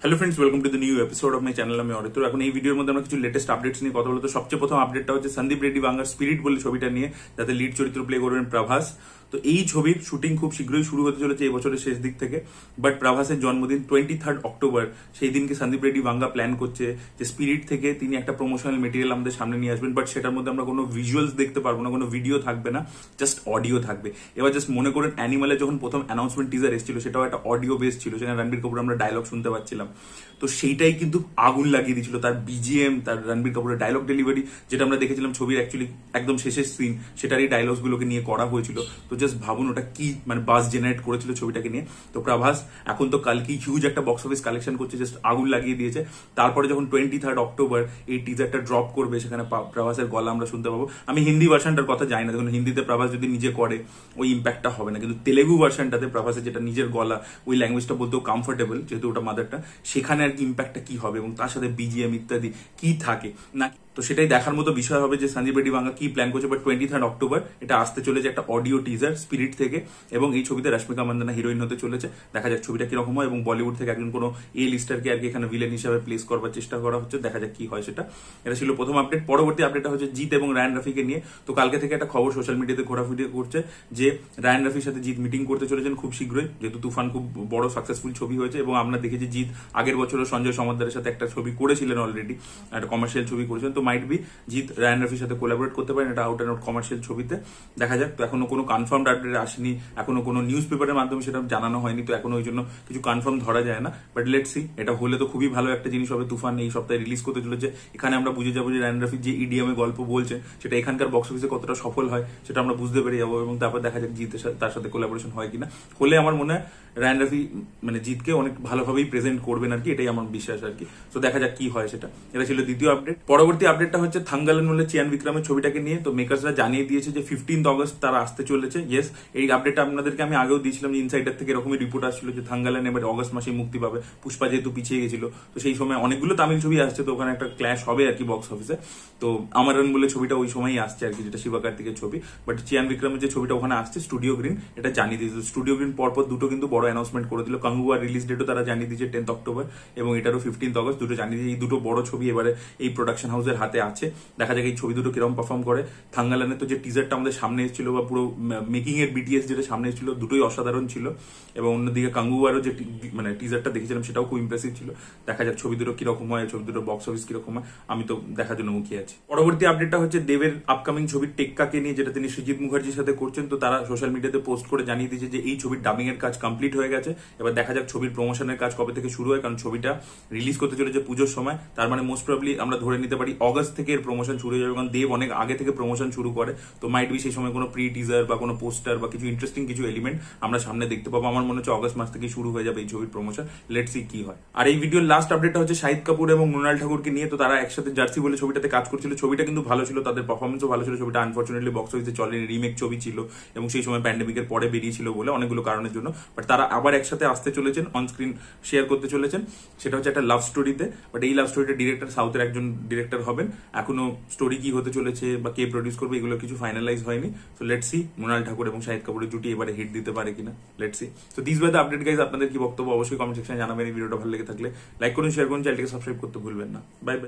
Hello friends, welcome to the new episode of my channel. আমি অরিত্র। এখন এই ভিডিওর মধ্যে আমরা কিছু লেটেস্ট আপডেটস নিয়ে কথা বলবো। তো সবচেয়ে প্রথম আপডেটটা হচ্ছে সন্দীপ রেড্ডি বাংলার স্পিরিট বলে ছবিটা নিয়ে, যাতে লিড চরিত্র প্লে করবেন প্রভাস। তো এই ছবির শুটিং খুব শীঘ্রই শুরু হতে চলেছে এই বছরের শেষ দিক থেকে। বাট প্রভাসের জন্মদিন 23 অক্টোবর, সেই দিনকে সন্দীপ রেড্ডি বাংলা প্ল্যান করছে যে স্পিরিট থেকে তিনি একটা প্রমোশনাল মেটেরিয়াল আমাদের সামনে নিয়ে আসবেন। বাট সেটার মধ্যে আমরা কোনো ভিজুয়ালস দেখতে পারবো না, কোনো ভিডিও থাকবে না, জাস্ট অডিও থাকবে। এবার জাস্ট মনে করেন অ্যানিমালের যখন প্রথম অ্যানাউন্সমেন্ট টিজার এসেছিল, সেটাও একটা অডিও বেস ছিল, সেখানে রণবীর কাপুর আমরা ডায়লগ শুনতে পাচ্ছিলাম। তো সেইটাই কিন্তু আগুন লাগিয়ে দিয়েছিল, তার বিজিএম, তার রণবীর কাপুরের ডায়লগ ডেলিভারি, যেটা আমরা দেখেছিলাম ছবির অ্যাকচুয়ালি একদম শেষের সিন, সেটারই ডায়লগস গুলোকে নিয়ে করা হয়েছিল। তো জাস্ট ভাবুন ওটা কি মানে বাস জেনারেট করেছিল ছবিটাকে নিয়ে। তো প্রভাস এখন তো কালকে হিউজ একটা বক্স অফিস কালেকশন করছে, জাস্ট আগুন লাগিয়ে দিয়েছে। তারপরে যখন 23 অক্টোবর এই টিজারটা ড্রপ করবে, সেখানে প্রভাসের গলা আমরা শুনতে পাবো। আমি হিন্দি ভার্সনটার কথা জানি না, দেখুন হিন্দিতে প্রভাস যদি নিজে করে ওই ইম্প্যাক্টটা হবে না, কিন্তু তেলেগু ভার্সনটাতে প্রভাসের যেটা নিজের গলা, ওই ল্যাঙ্গুয়েজটা বলতেও কমফোর্টেবল, যেহেতু ওটা মাদারটা, সেখানে আর কি ইম্প্যাক্টটা কি হবে এবং তার সাথে বিজিএম ইত্যাদি কি থাকে না, তো সেটাই দেখার মতো বিষয় হবে যে সন্দীপ রেড্ডি বাংলা কি প্ল্যান করছে। বাট 23 অক্টোবর এটা আসতে চলেছে একটা অডিও টিজার স্পিরিট থেকে, এবং এই ছবিতে রশ্মিকা মান্দানা হিরোইন হতে চলেছে। দেখা যাক ছবিটা কিরকম হয়, এবং বলিউড থেকে একজন কোনো লিস্টারকে আর কি এখানে ভিলেন হিসেবে প্লেস করবার চেষ্টা করা হচ্ছে। দেখা যাক কি হয় সেটা। এটা ছিল প্রথম আপডেট। পরবর্তী আপডেটটা হচ্ছে জিৎ এবং রায়ান রাফিকে নিয়ে। তো কালকে থেকে একটা খবর সোশ্যাল মিডিয়াতে ঘোরাফুরি করছে যে রায়ান রাফির সাথে জিৎ মিটিং করতে চলেছেন খুব শীঘ্রই, যেহেতু তুফান খুব বড় সাকসেসফুল ছবি হয়েছে। এবং আমরা দেখেছি জিৎ আগের বছরও সঞ্জয় সমাদ্দারের সাথে একটা ছবি করেছিলেন অলরেডি, একটা কমার্শিয়াল ছবি করেছেন। তো মাইট বি জিৎ রায়ান রাফির সাথে কোলাবোরেট করতে পারেন এটা আউট অ্যান্ড আউট কমার্শিয়াল ছবিতে। দেখা যাক। তো এখনো কোনো কনফার্ম আপডেট আসেনি, এখনো কোনো নিউজ পেপারের মাধ্যমে সেটা জানানো হয়নি, তো এখনো ওই জন্য কিছু কনফার্ম ধরা যায় না। বাট লেটস সি, এটা হলে তো খুবই ভালো একটা জিনিস হবে। তুফান এই সপ্তাহে রিলিজ করতে চলেছে। এখানে আমরা বুঝে যাবো যে রায়ান রাফির যে ইডিএম এ গল্প বলছে সেটা এখানকার বক্স অফিসে কতটা সফল হয়, সেটা আমরা বুঝতে পেরে যাবো। এবং তারপর দেখা যাক জিতের সাথে তার সাথে কোলাবোরেশন হয় কিনা। হলে আমার মনে হয় রায়ান রাফি মানে জিতকে অনেক ভালোভাবেই প্রেজেন্ট করবেন আর কি, এটাই আমার বিশ্বাস আর কি। তো দেখা যাক কি হয় সেটা। এটা ছিল দ্বিতীয় আপডেট। পরবর্তী আপডেটটা হচ্ছে থাঙ্গালান বলে চিয়ান বিক্রমের ছবিটাকে নিয়ে। তো মেকার্সরা জানিয়ে দিয়েছে যে 15 অগস্ট তারা আসতে চলেছে। ইয়েস, এই আপডেটটা আপনাদেরকে আমি আগেও দিয়েছিলাম যে ইনসাইডার থেকে এরকমই রিপোর্ট আসছিল যে থাঙ্গালান এবার অগস্ট মাসে মুক্তি পাবে। পুষ্পা যেহেতু পিছিয়ে গেছিল, তো সেই সময় অনেকগুলো তামিল ছবি আসছে, তো ওখানে একটা ক্ল্যাশ হবে আর কি বক্স অফিসে। তো আমারন বলে ছবিটা ওই সময়ই আসছে আর কি, যেটা শিবকার্তিকের ছবি। বাট চিয়ান বিক্রমের যে ছবিটা ওখানে আসছে স্টুডিও গ্রিন, এটা জানিয়ে দিয়েছে। স্টুডিও গ্রিন পরপর দুটো কিন্তু বড় অ্যানাউন্সমেন্ট করে দিল। কাঙ্গুয়ার রিলিজ ডেটও তারা জানিয়ে দিয়েছে 10 অক্টোবর, এবং এটারও 15 অগস্ট, দুটো জানিয়ে দিয়েছে। এই দুটো বড় ছবি এবারে এই প্রোডাকশন হাউসের হাতে আছে। দেখা যাক এই ছবি দুটো কিরকম পারফর্ম করে। থাঙ্গালানের তো যে টিজারটা আমাদের সামনে এসেছিল, বা পুরো মেকিং এর বিটিএস যেটা সামনে এসেছিল, দুটোই অসাধারণ ছিল। এবং অন্যদিকে কাঙ্গুয়ারও যে মানে টিজারটা দেখেছিলাম সেটাও খুব ইমপ্রেসিভ ছিল। দেখা যাক ছবি দুটো কিরকম হয়, ছবি দুটো বক্স অফিস কিরকম হয়, আমি তো দেখার জন্য মুখিয়ে আছি। পরবর্তী আপডেটটা হচ্ছে দেবের আপকামিং ছবি টেক্কাকে নিয়ে, যেটা তিনি সৃজিত মুখার্জির সাথে করছেন। তো তারা সোশ্যাল মিডিয়াতে পোস্ট করে জানিয়ে দিয়েছে যে এই ছবির ডাবিং এর কাজ কমপ্লিট হয়ে গেছে। এবার দেখা যাক ছবির প্রমোশনের কাজ কবে থেকে শুরু হয়, কারণ ছবিটা রিলিজ করতে চলেছে পুজোর সময়। তার মানে মোস্ট প্রবলি আমরা ধরে নিতে পারি অগস্ট থেকে এর প্রমোশন শুরু হয়ে যাবে, কারণ দেব অনেক আগে থেকে প্রমোশন শুরু করে। তো মাইট বি সেই সময় কোনো প্রি টিজার বা কোনো পোস্টার বা কিছু ইন্টারেস্টিং কিছু এলিমেন্ট আমরা সামনে দেখতে পাবো। আমার মনে হচ্ছে অগস্ট মাস থেকে শুরু হয়ে যাবে এই ছবির প্রমোশন। লেটস সি কি হয়। আর এই ভিডিওর লাস্ট আপডেটটা হচ্ছে শাহিদ কাপুর এবং মৃণাল ঠাকুরকে নিয়ে। তো তারা একসাথে জার্সি বলে ছবিটাতে কাজ করছিল। ছবিটা কিন্তু ভালো ছিল, তাদের পারফরমেন্সও ভালো ছিল। ছবিটা আনফর্চুনেটলি বক্স অফিসে চলেনি, রিমেক ছবি ছিল, এবং সেই সময় প্যান্ডেমিকের পরে বেরিয়েছিল বলে অনেকগুলো কারণের জন্য। বাট তারা আবার একসাথে আসতে চলেছেন, অন স্ক্রিন শেয়ার করতে চলেছেন। সেটা হচ্ছে একটা লাভ স্টোরিতে। বাট এই লাভ স্টোরিটা ডিরেক্টর সাউথের একজন ডিরেক্টর হবেন। এখনো স্টোরি কি হতে চলেছে বা কে প্রডিউস করবে এগুলো কিছু ফাইনালাইজ হয়নি। So let's see Mrunal Thakur এবং শাহিদ কাপুরের জুটি এবারে হিট দিতে পারে কিনা। Let's see. তো this were the update guys. আপনাদের কি বক্তব্য অবশ্যই কমেন্ট সেকশনে জানাবেন। এই ভিডিওটা ভালো লেগে থাকলে লাইক করুন, শেয়ার করুন, চ্যানেলটিকে সাবস্ক্রাইব করতে ভুলবেন না। Bye bye.